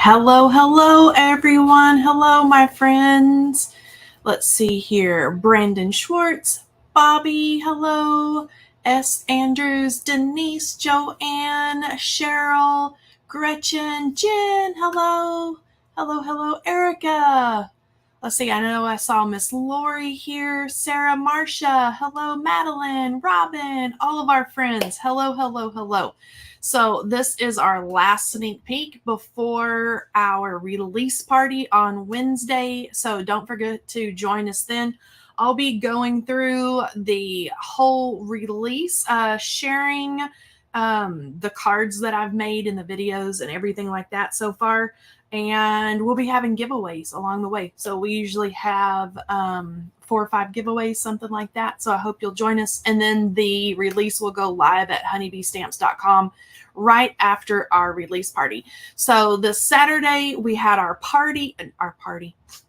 Hello, hello, everyone. Hello, my friends. Let's see here. Brandon Schwartz, Bobby, hello. S. Andrews, Denise, Joanne, Cheryl, Gretchen, Jen, hello. Hello, hello, Erica. Let's see, I know I saw Miss Lori here, Sarah, Marcia, hello, Madeline, Robin, all of our friends. Hello, hello, hello. So this is our last sneak peek before our release party on Wednesday. So don't forget to join us then. I'll be going through the whole release, sharing the cards that I've made in the videos and everything like that so far. And we'll be having giveaways along the way. So we usually have 4 or 5 giveaways, something like that. So I hope you'll join us. And then the release will go live at honeybeestamps.com right after our release party. So this Saturday we had our party.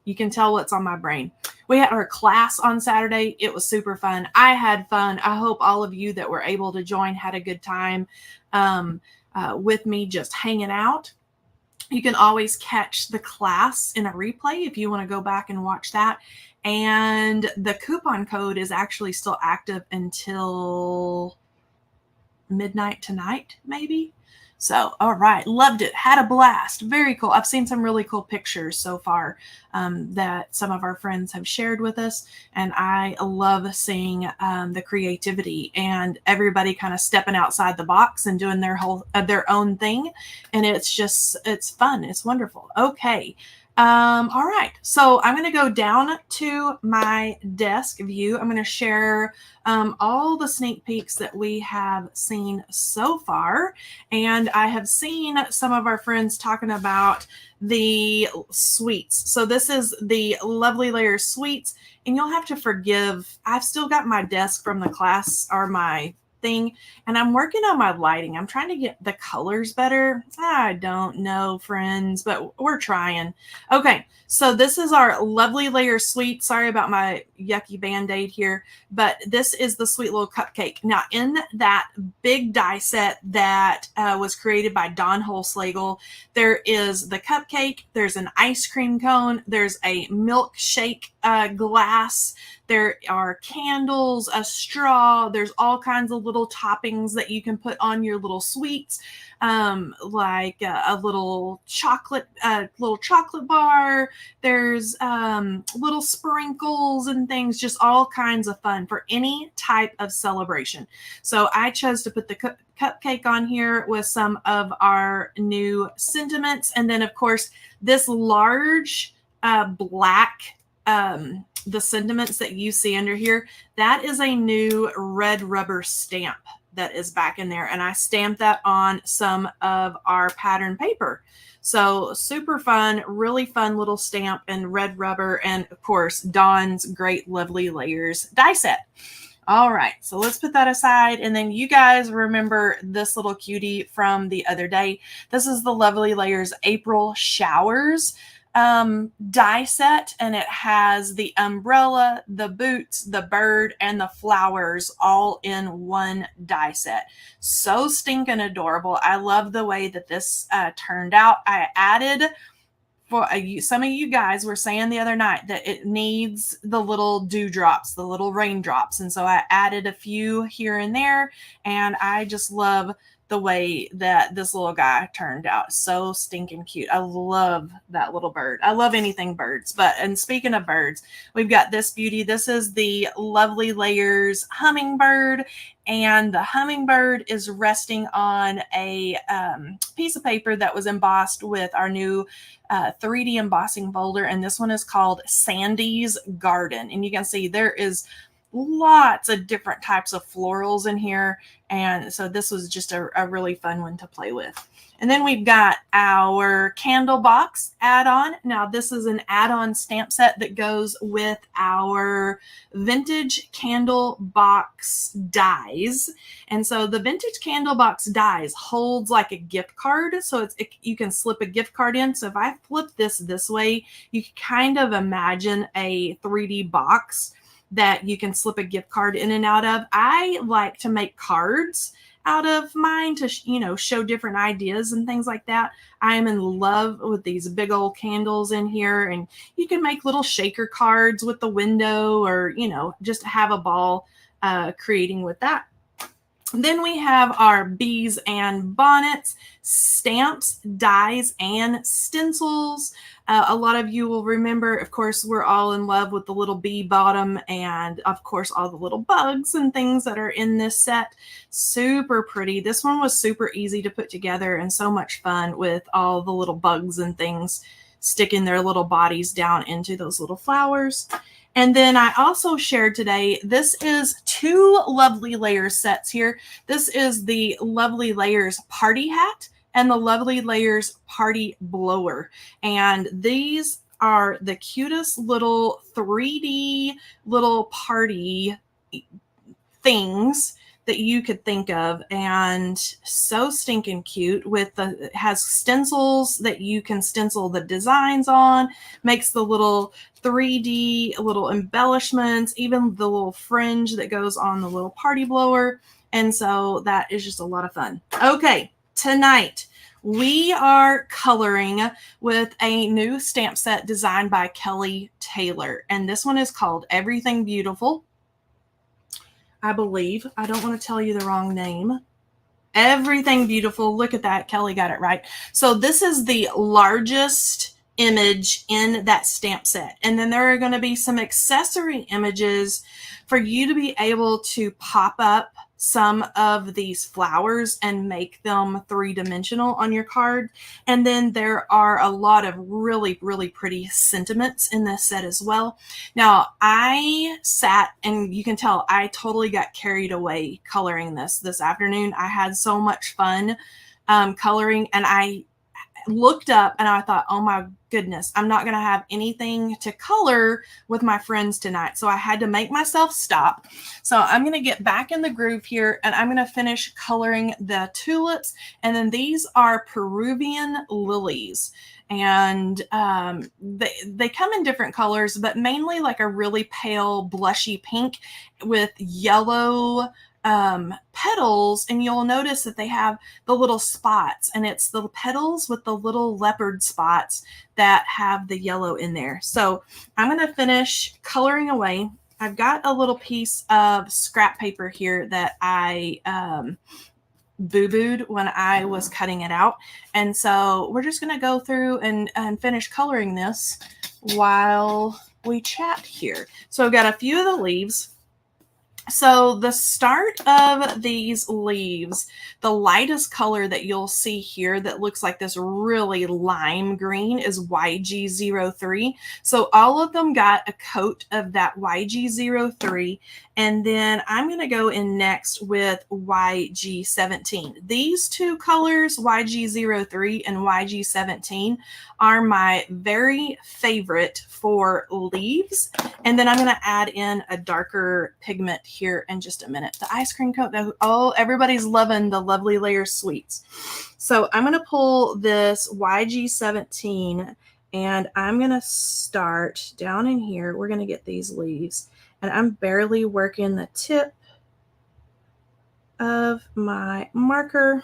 You can tell what's on my brain. We had our class on Saturday. It was super fun. I had fun. I hope all of you that were able to join had a good time with me just hanging out. You can always catch the class in a replay if you want to go back and watch that. And the coupon code is actually still active until midnight tonight, maybe. So, all right, loved it, had a blast, very cool. I've seen some really cool pictures so far that some of our friends have shared with us, and I love seeing the creativity and everybody kind of stepping outside the box and doing their own thing, and it's fun, it's wonderful. Okay. All right, so I'm going to go down to my desk view. I'm going to share all the sneak peeks that we have seen so far. And I have seen some of our friends talking about the sweets. So this is the Lovely Layers sweets. And you'll have to forgive, I've still got my desk from the class or my thing, and I'm working on my lighting. I'm trying to get the colors better. I don't know, friends, but we're trying. Okay, so this is our Lovely Layer sweet. Sorry about my yucky band-aid here, but this is the sweet little cupcake. Now, in that big die set that was created by Don Holslagle, there is the cupcake, there's an ice cream cone, there's a milkshake glass, there are candles, a straw, there's all kinds of little toppings that you can put on your little sweets, like a little chocolate bar. There's little sprinkles and things, just all kinds of fun for any type of celebration. So I chose to put the cupcake on here with some of our new sentiments. And then, of course, this large black the sentiments that you see under here, that is a new red rubber stamp that is back in there. And I stamped that on some of our pattern paper. So super fun, really fun little stamp and red rubber. And of course, Dawn's great Lovely Layers die set. All right, so let's put that aside. And then you guys remember this little cutie from the other day. This is the Lovely Layers April Showers die set, and it has the umbrella, the boots, the bird, and the flowers all in one die set. So stinking adorable. I love the way that this turned out. I added, for some of you guys were saying the other night that it needs the little dewdrops, the little raindrops, and so I added a few here and there, and I just love the way that this little guy turned out. So stinking cute. I love that little bird. I love anything birds. And speaking of birds, we've got this beauty. This is the Lovely Layers hummingbird, and the hummingbird is resting on a piece of paper that was embossed with our new 3D embossing folder, and this one is called Sandy's Garden. And you can see there is lots of different types of florals in here, and so this was just a really fun one to play with. And then we've got our candle box add-on. Now this is an add-on stamp set that goes with our vintage candle box dies, and so the vintage candle box dies holds like a gift card, so you can slip a gift card in. So if I flip this way, you can kind of imagine a 3D box that you can slip a gift card in and out of. I like to make cards out of mine to, show different ideas and things like that. I am in love with these big old candles in here, and you can make little shaker cards with the window, or, just have a ball creating with that. Then we have our bees and bonnets, stamps, dies, and stencils. A lot of you will remember, of course, we're all in love with the little bee bottom, and of course all the little bugs and things that are in this set. Super pretty. This one was super easy to put together and so much fun with all the little bugs and things sticking their little bodies down into those little flowers. And then I also shared today, this is 2 Lovely Layers sets here. This is the Lovely Layers party hat and the Lovely Layers party blower. And these are the cutest little 3D little party things that you could think of, and so stinking cute. It has stencils that you can stencil the designs on, makes the little 3D little embellishments, even the little fringe that goes on the little party blower. And so that is just a lot of fun. Okay, tonight we are coloring with a new stamp set designed by Kelley Taylor, and this one is called Everything Beautiful. I believe. I don't want to tell you the wrong name. Everything Beautiful. Look at that. Kelley got it right. So this is the largest image in that stamp set. And then there are going to be some accessory images for you to be able to pop up some of these flowers and make them 3-dimensional on your card. And then there are a lot of really, really pretty sentiments in this set as well. Now, I sat, and you can tell I totally got carried away coloring this afternoon. I had so much fun coloring, and I looked up and I thought, oh my goodness, I'm not going to have anything to color with my friends tonight. So I had to make myself stop. So I'm going to get back in the groove here, and I'm going to finish coloring the tulips. And then these are Peruvian lilies. And they come in different colors, but mainly like a really pale blushy pink with yellow petals, and you'll notice that they have the little spots, and it's the petals with the little leopard spots that have the yellow in there. So I'm going to finish coloring away. I've got a little piece of scrap paper here that I boo-booed when I was cutting it out, and so we're just going to go through and finish coloring this while we chat here. So I've got a few of the leaves. So the start of these leaves, the lightest color that you'll see here that looks like this really lime green is YG03. So all of them got a coat of that YG03. And then I'm going to go in next with YG17. These 2 colors, YG03 and YG17, are my very favorite for leaves. And then I'm going to add in a darker pigment here in just a minute. The ice cream cone. Oh, everybody's loving the Lovely Layers sweets. So I'm going to pull this YG17, and I'm going to start down in here. We're going to get these leaves, and I'm barely working the tip of my marker.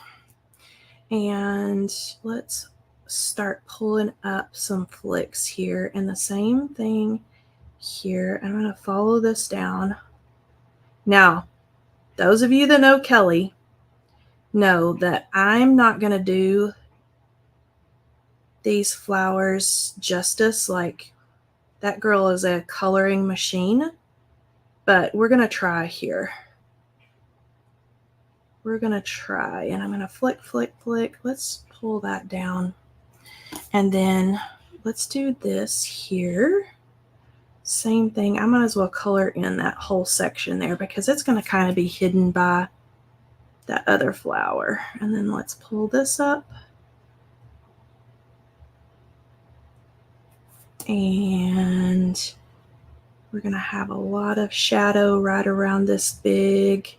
And let's start pulling up some flicks here, and the same thing here. I'm going to follow this down. Now, those of you that know Kelley know that I'm not going to do these flowers justice. Like, that girl is a coloring machine, but we're going to try here. We're going to try, and I'm going to flick, flick, flick. Let's pull that down. And then let's do this here. Same thing. I might as well color in that whole section there because it's going to kind of be hidden by that other flower. And then let's pull this up. And we're going to have a lot of shadow right around this big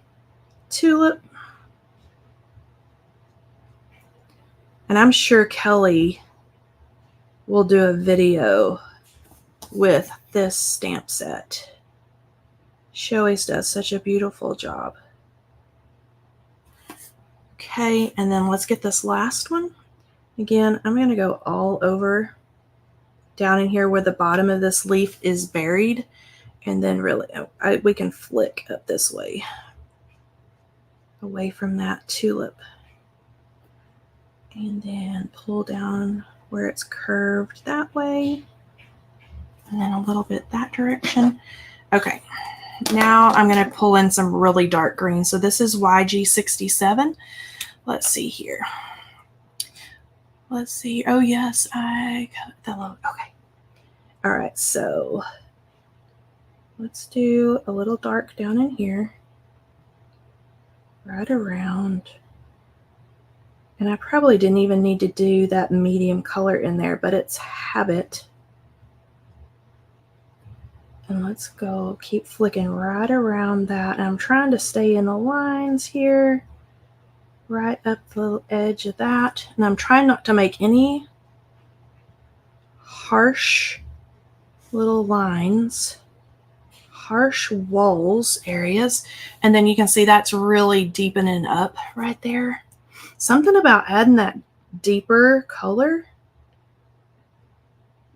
tulip. And I'm sure Kelley will do a video with this stamp set. She always does such a beautiful job. Okay, and then let's get this last one. Again, I'm going to go all over down in here where the bottom of this leaf is buried. And then really, we can flick up this way, away from that tulip. And then pull down where it's curved that way. And then a little bit that direction. Okay, now I'm going to pull in some really dark green. So this is YG67. Let's see here. Let's see. Oh, yes, I got the logo. Okay. All right, so let's do a little dark down in here, right around. And I probably didn't even need to do that medium color in there, but it's habit. And let's go keep flicking right around that. And I'm trying to stay in the lines here, right up the edge of that. And I'm trying not to make any harsh little lines, harsh walls areas. And then you can see that's really deepening up right there. Something about adding that deeper color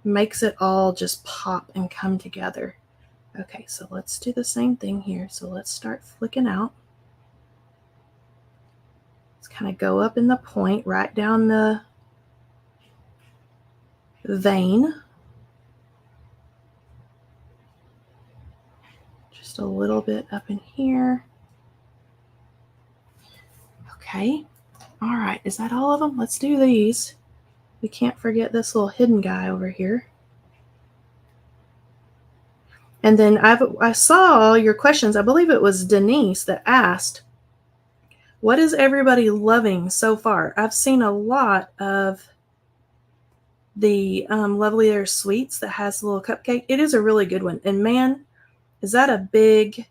makes it all just pop and come together. Okay, so let's do the same thing here. So let's start flicking out. Let's kind of go up in the point, right down the vein. Just a little bit up in here. Okay. All right, is that all of them? Let's do these. We can't forget this little hidden guy over here. And then I saw all your questions. I believe it was Denise that asked, what is everybody loving so far? I've seen a lot of the Lovely Air Sweets that has a little cupcake. It is a really good one. And man, is that a big,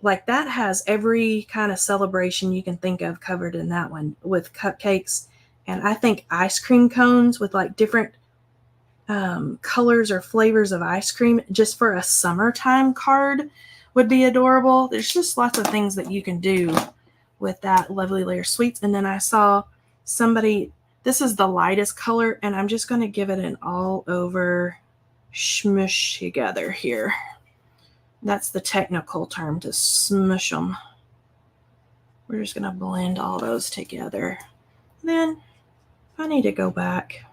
like that has every kind of celebration you can think of covered in that one with cupcakes. And I think ice cream cones with like different colors or flavors of ice cream just for a summertime card would be adorable. There's just lots of things that you can do with that Lovely Layer Sweets. And then I saw somebody, this is the lightest color, and I'm just going to give it an all over smush together here. That's the technical term, to smush them. We're just going to blend all those together. Then if I need to go back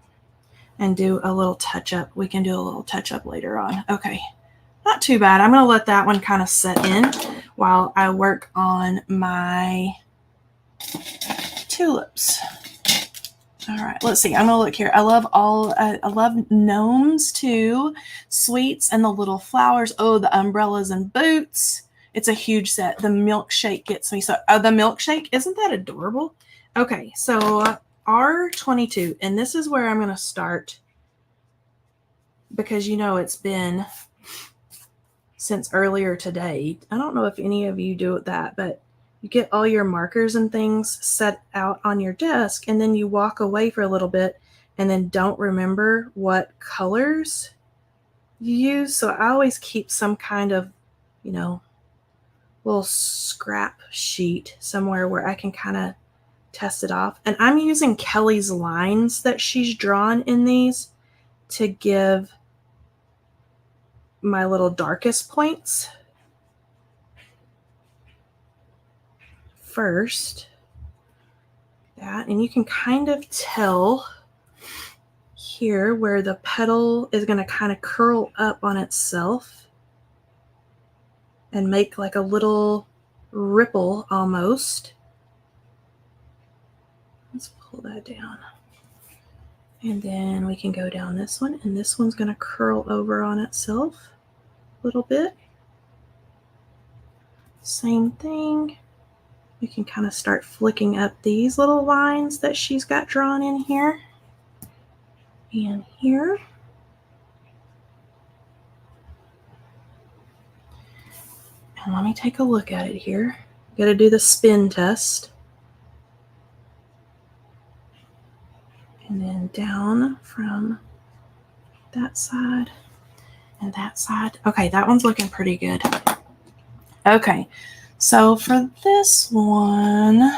and do a little touch up, we can do a little touch up later on. Okay, not too bad. I'm going to let that one kind of set in while I work on my tulips. All right, let's see. I'm going to look here. I love gnomes too, sweets and the little flowers. Oh, the umbrellas and boots. It's a huge set. The milkshake gets me. So the milkshake, isn't that adorable? Okay, so R22, and this is where I'm going to start because you know it's been since earlier today. I don't know if any of you do that, but you get all your markers and things set out on your desk, and then you walk away for a little bit and then don't remember what colors you use. So I always keep some kind of, you know, little scrap sheet somewhere where I can kind of test it off. And I'm using Kelley's lines that she's drawn in these to give my little darkest points first. That, and you can kind of tell here where the petal is going to kind of curl up on itself and make like a little ripple almost. Let's pull that down. And then we can go down this one, and this one's going to curl over on itself a little bit. Same thing. We can kind of start flicking up these little lines that she's got drawn in here and here. And let me take a look at it here. Got to do the spin test. And then down from that side and that side. Okay, that one's looking pretty good. Okay, so for this one,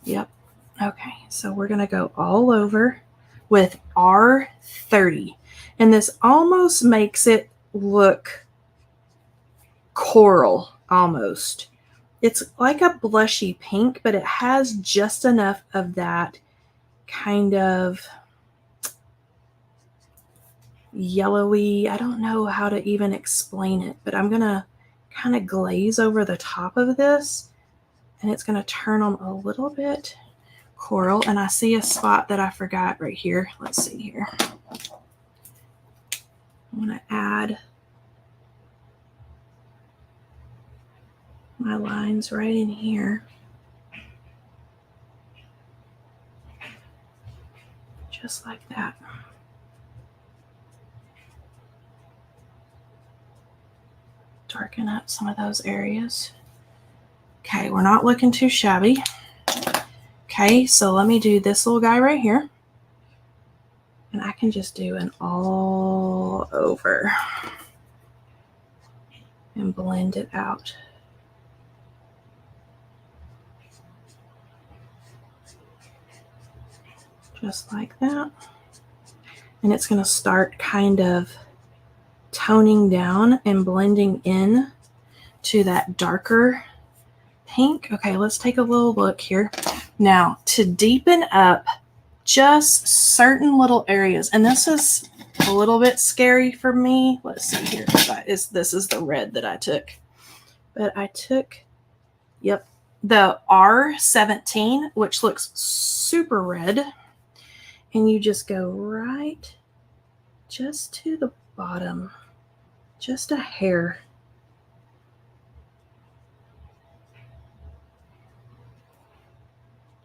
Yep. Okay, so we're going to go all over with R30. And this almost makes it look coral, almost. It's like a blushy pink, but it has just enough of that kind of yellowy, I don't know how to even explain it, but I'm going to kind of glaze over the top of this, and it's going to turn them a little bit coral. And I see a spot that I forgot right here. Let's see here. I'm going to add my lines right in here. Just like that. Darken up some of those areas. Okay, we're not looking too shabby. Okay, so let me do this little guy right here. And I can just do an all over and blend it out. Just like that. And it's going to start kind of toning down and blending in to that darker pink. Okay, let's take a little look here. Now, to deepen up just certain little areas, and this is a little bit scary for me. Let's see here. This is the red that I took. But I took, yep, the R17, which looks super red. And you just go right just to the bottom, just a hair.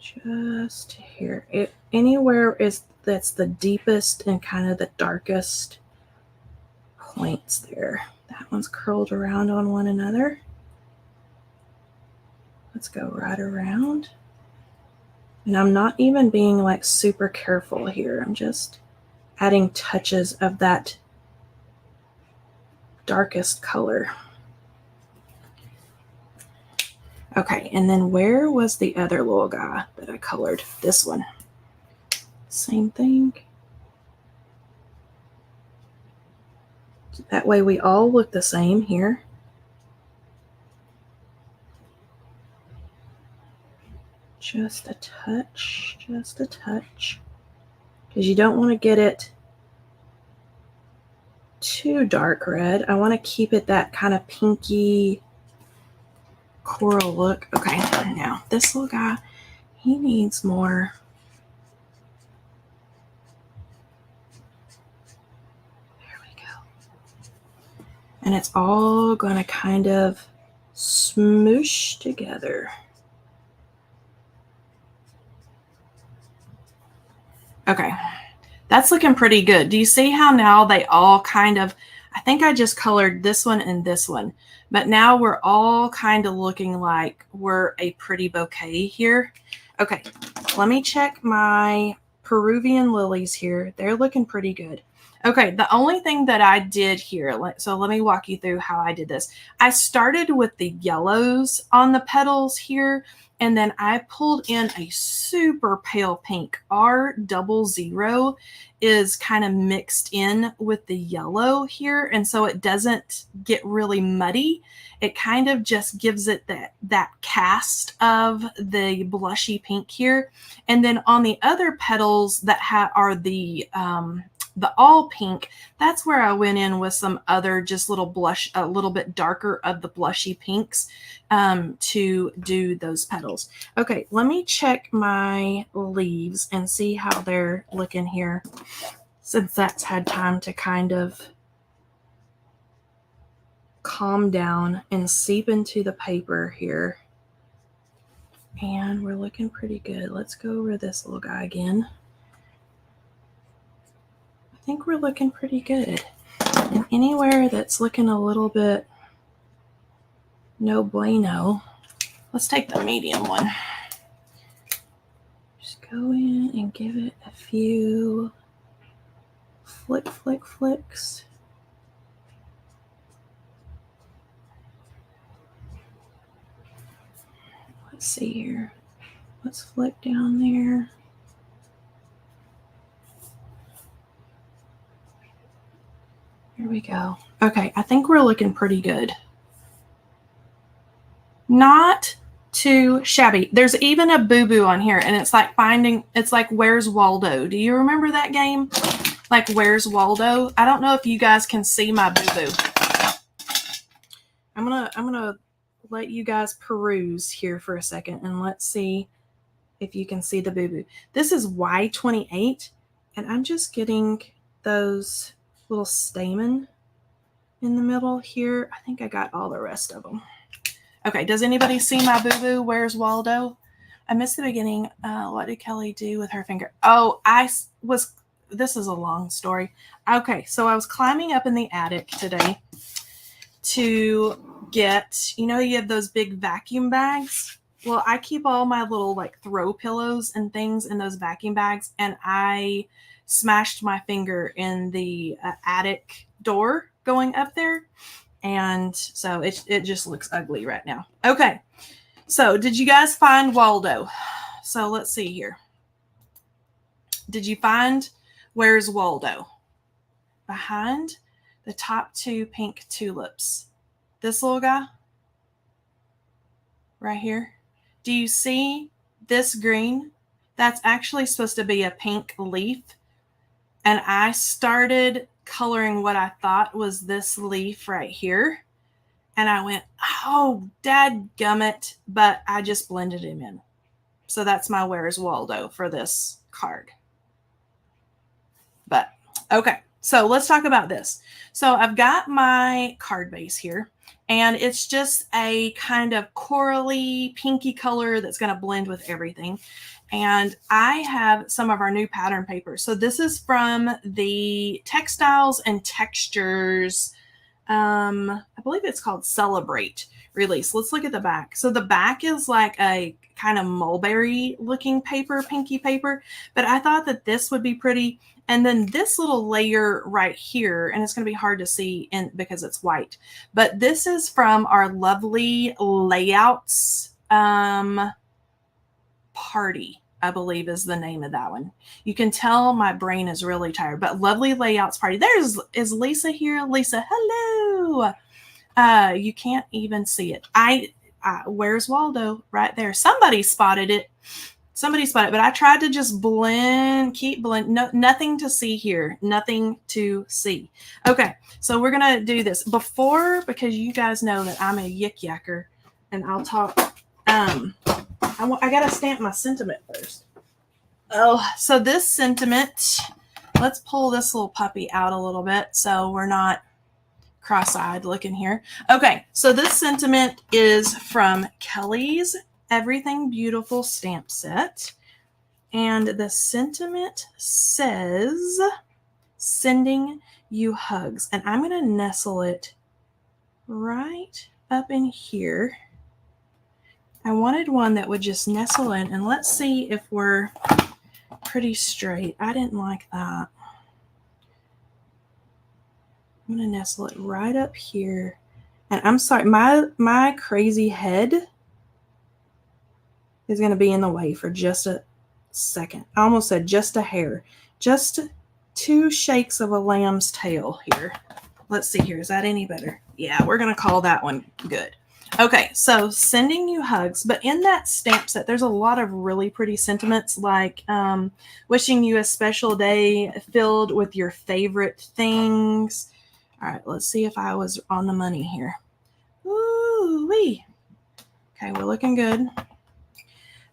Just here. Anywhere that's the deepest and kind of the darkest points there. That one's curled around on one another. Let's go right around. And I'm not even being like super careful here. I'm just adding touches of that darkest color. Okay, and then where was the other little guy that I colored? This one. Same thing. That way we all look the same here. Just a touch, because you don't want to get it too dark red. I want to keep it that kind of pinky coral look. Okay, now this little guy, he needs more. There we go. And it's all going to kind of smoosh together. Okay, that's looking pretty good. Do you see how now they all kind of, I think I just colored this one and this one, but now we're all kind of looking like we're a pretty bouquet here. Okay, let me check my Peruvian lilies here. They're looking pretty good. Okay, the only thing that I did here, so let me walk you through how I did this. I started with the yellows on the petals here, and then I pulled in a super pale pink. R00 is kind of mixed in with the yellow here, and so it doesn't get really muddy. It kind of just gives it that cast of the blushy pink here. And then on the other petals that are the all pink, that's where I went in with some other just little blush, a little bit darker of the blushy pinks to do those petals. Okay, let me check my leaves and see how they're looking here, since that's had time to kind of calm down and seep into the paper here. And we're looking pretty good. Let's go over this little guy again. I think we're looking pretty good. And anywhere that's looking a little bit no bueno, let's take the medium one. Just go in and give it a few flicks. Let's see here. Let's flip down there. Here we go. Okay, I think we're looking pretty good. Not too shabby. There's even a boo-boo on here, and it's like Where's Waldo? Do you remember that game? Like Where's Waldo? I don't know if you guys can see my boo-boo. I'm gonna let you guys peruse here for a second, and let's see if you can see the boo-boo. This is Y28, and I'm just getting those little stamen in the middle here. I think I got all the rest of them. Okay, does anybody see my boo-boo? Where's Waldo? I missed the beginning. What did Kelley do with her finger? Oh, this is a long story. Okay, so I was climbing up in the attic today to get, you have those big vacuum bags? Well, I keep all my little like throw pillows and things in those vacuum bags, and I smashed my finger in the attic door going up there. And so it just looks ugly right now. Okay, so did you guys find Waldo? So let's see here. Did you find Where's Waldo? Behind the top 2 pink tulips. This little guy right here. Do you see this green? That's actually supposed to be a pink leaf. And I started coloring what I thought was this leaf right here. And I went, oh, dadgummit, but I just blended him in. So that's my Where's Waldo for this card. But, okay, so let's talk about this. So I've got my card base here, and it's just a kind of corally, pinky color that's going to blend with everything. And I have some of our new pattern paper. So this is from the Textiles and Textures, I believe it's called Celebrate release. Let's look at the back. So the back is like a kind of mulberry looking paper, pinky paper, but I thought that this would be pretty. And then this little layer right here, and it's going to be hard to see because it's white, but this is from our Lovely Layouts party, I believe is the name of that one. You can tell my brain is really tired, but Lovely Layouts party. Is Lisa here? Lisa, hello. You can't even see it. Where's Waldo? Right there. Somebody spotted it, but I tried to just keep blend. No, nothing to see here. Nothing to see. Okay, so we're going to do this because you guys know that I'm a yik-yacker, and I'll talk. I got to stamp my sentiment first. Oh, so this sentiment, let's pull this little puppy out a little bit so we're not cross-eyed looking here. Okay, so this sentiment is from Kelley's Everything Beautiful stamp set. And the sentiment says, sending you hugs. And I'm going to nestle it right up in here. I wanted one that would just nestle in, and let's see if we're pretty straight. I didn't like that. I'm going to nestle it right up here. And I'm sorry, my crazy head is going to be in the way for just a second. I almost said just a hair. Just 2 shakes of a lamb's tail here. Let's see here. Is that any better? Yeah, we're going to call that one good. Okay, so sending you hugs, but in that stamp set, there's a lot of really pretty sentiments like wishing you a special day filled with your favorite things. All right, let's see if I was on the money here. Ooh-wee. Okay, we're looking good.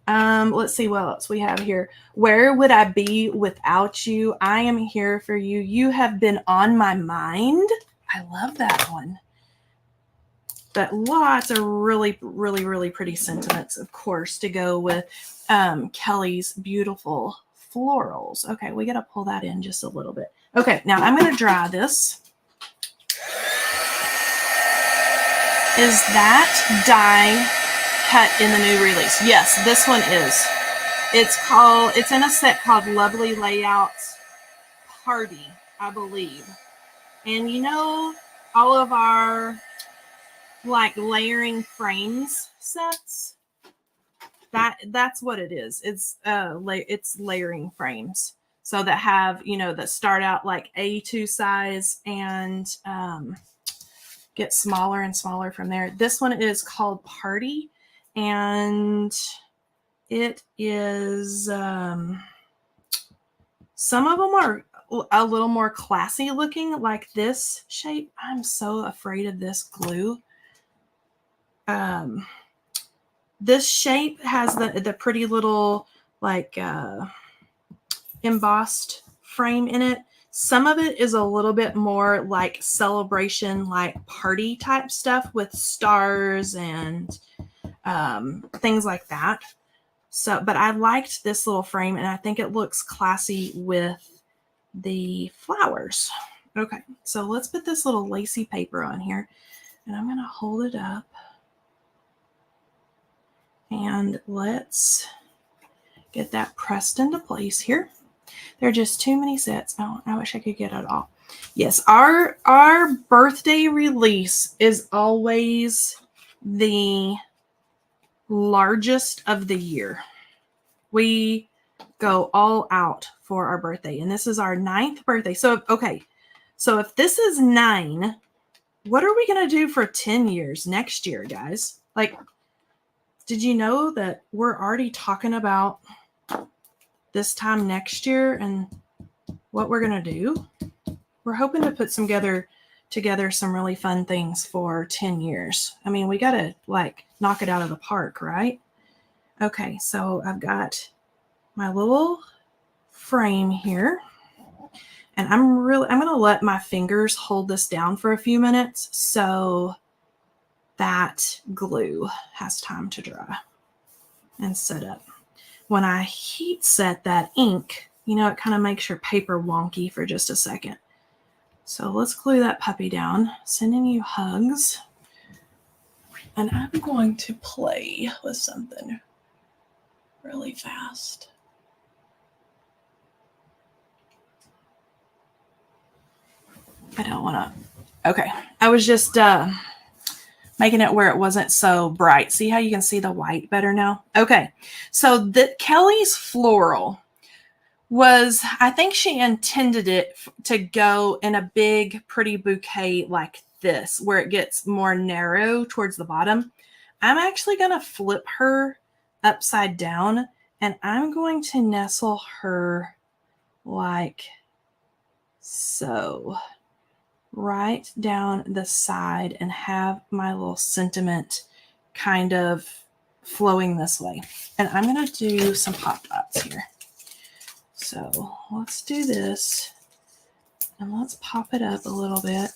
Let's see what else we have here. Where would I be without you? I am here for you. You have been on my mind. I love that one. But lots of really, really, really pretty sentiments, of course, to go with Kelley's beautiful florals. Okay, we got to pull that in just a little bit. Okay, now I'm going to dry this. Is that die cut in the new release? Yes, this one is. It's in a set called Lovely Layouts Party, I believe. And all of our like layering frames sets, That's what it is. It's it's layering frames. So that have, that start out like A2 size and get smaller and smaller from there. This one is called Party, and it is some of them are a little more classy looking, like this shape. I'm so afraid of this glue. This shape has the pretty little like embossed frame in it. Some of it is a little bit more like celebration, like party type stuff with stars and things like that. So, but I liked this little frame, and I think it looks classy with the flowers. Okay, so let's put this little lacy paper on here, and I'm going to hold it up. And let's get that pressed into place here. There are just too many sets. Oh, I wish I could get it all. Yes, our birthday release is always the largest of the year. We go all out for our birthday, and this is our 9th birthday. So, okay, so if this is 9, what are we going to do for 10 years next year, guys? Like, did you know that we're already talking about this time next year and what we're going to do? We're hoping to put together some really fun things for 10 years. I mean, we got to like knock it out of the park, right? Okay, so I've got my little frame here, and I'm going to let my fingers hold this down for a few minutes so that glue has time to dry and set up. When I heat set that ink, it kind of makes your paper wonky for just a second. So let's glue that puppy down. Sending you hugs. And I'm going to play with something really fast. I don't want to. Okay. I was just making it where it wasn't so bright. See how you can see the white better now? Okay. So the Kelley's floral was, I think she intended it to go in a big, pretty bouquet like this, where it gets more narrow towards the bottom. I'm actually going to flip her upside down, and I'm going to nestle her like so, right down the side, and have my little sentiment kind of flowing this way. And I'm going to do some pop dots here. So let's do this, and let's pop it up a little bit.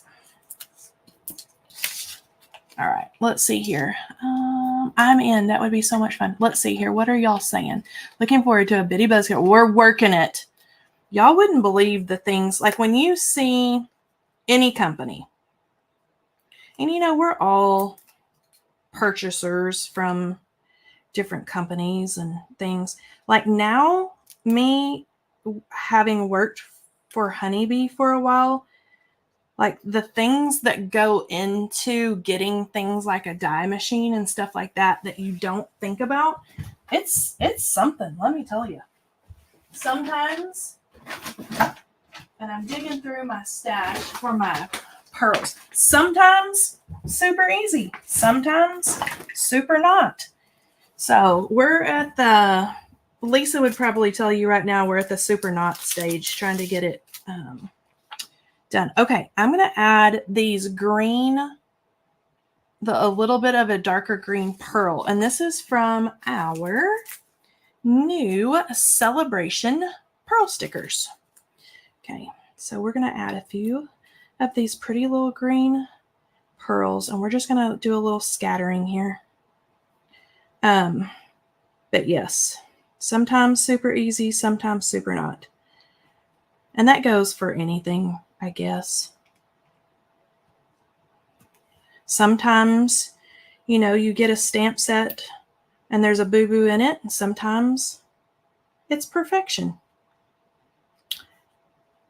All right, let's see here. I'm in. That would be so much fun. Let's see here. What are y'all saying? Looking forward to a bitty buzzkill. We're working it. Y'all wouldn't believe the things, like when you see any company, and we're all purchasers from different companies and things. Like now, me having worked for Honeybee for a while, like the things that go into getting things like a dye machine and stuff like that you don't think about, it's something, let me tell you. Sometimes, and I'm digging through my stash for my pearls, sometimes super easy, sometimes super not. So we're at the, Lisa would probably tell you right now, we're at the super not stage trying to get it done. Okay, I'm going to add these green, a little bit of a darker green pearl. And this is from our new celebration pearl stickers. Okay, so we're going to add a few of these pretty little green pearls, and we're just going to do a little scattering here. But yes, sometimes super easy, sometimes super not. And that goes for anything, I guess. Sometimes, you get a stamp set and there's a boo-boo in it. And sometimes it's perfection.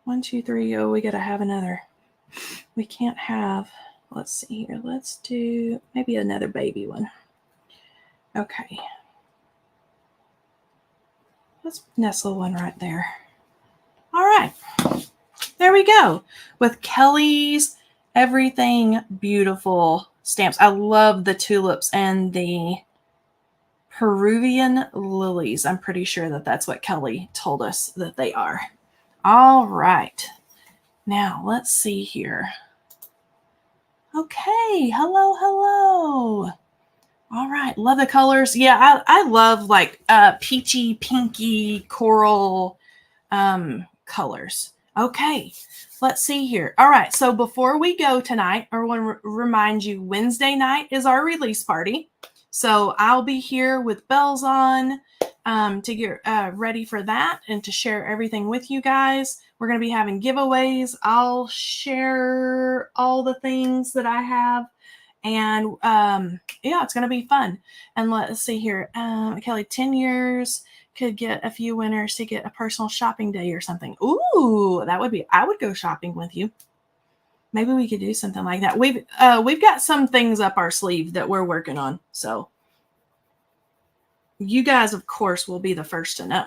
1, 2, 3. Oh, we got to have another. We can't have, let's see here. Let's do maybe another baby one. Okay. Let's nestle one right there. All right. There we go. With Kelley's Everything Beautiful stamps. I love the tulips and the Peruvian lilies. I'm pretty sure that that's what Kelley told us that they are. All right. Now, let's see here. Okay. Hello, hello. All right. Love the colors. Yeah, I love like peachy, pinky, coral colors. Okay. Let's see here. All right. So before we go tonight, I want to remind you Wednesday night is our release party. So I'll be here with bells on to get ready for that and to share everything with you guys. We're going to be having giveaways. I'll share all the things that I have. And yeah, it's going to be fun. And let's see here. Kelley, 10 years could get a few winners to get a personal shopping day or something. Ooh, that would be, I would go shopping with you. Maybe we could do something like that. We've got some things up our sleeve that we're working on. So you guys, of course, will be the first to know.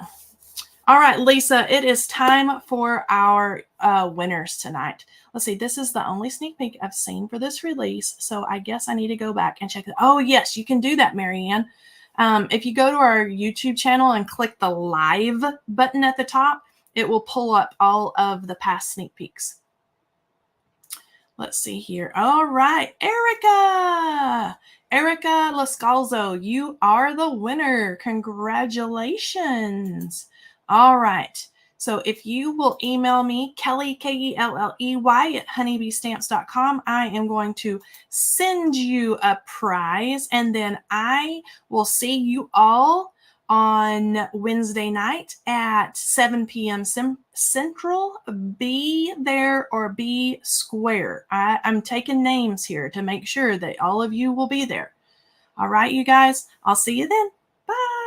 All right, Lisa, it is time for our winners tonight. Let's see, this is the only sneak peek I've seen for this release, so I guess I need to go back and check it. Oh, yes, you can do that, Marianne. If you go to our YouTube channel and click the live button at the top, it will pull up all of the past sneak peeks. Let's see here. All right, Erica Lascalzo, you are the winner. Congratulations. All right. So if you will email me, Kelley, Kelley at honeybeestamps.com, I am going to send you a prize, and then I will see you all on Wednesday night at 7 p.m. Central. Be there or be square. I'm taking names here to make sure that all of you will be there. All right, you guys. I'll see you then. Bye.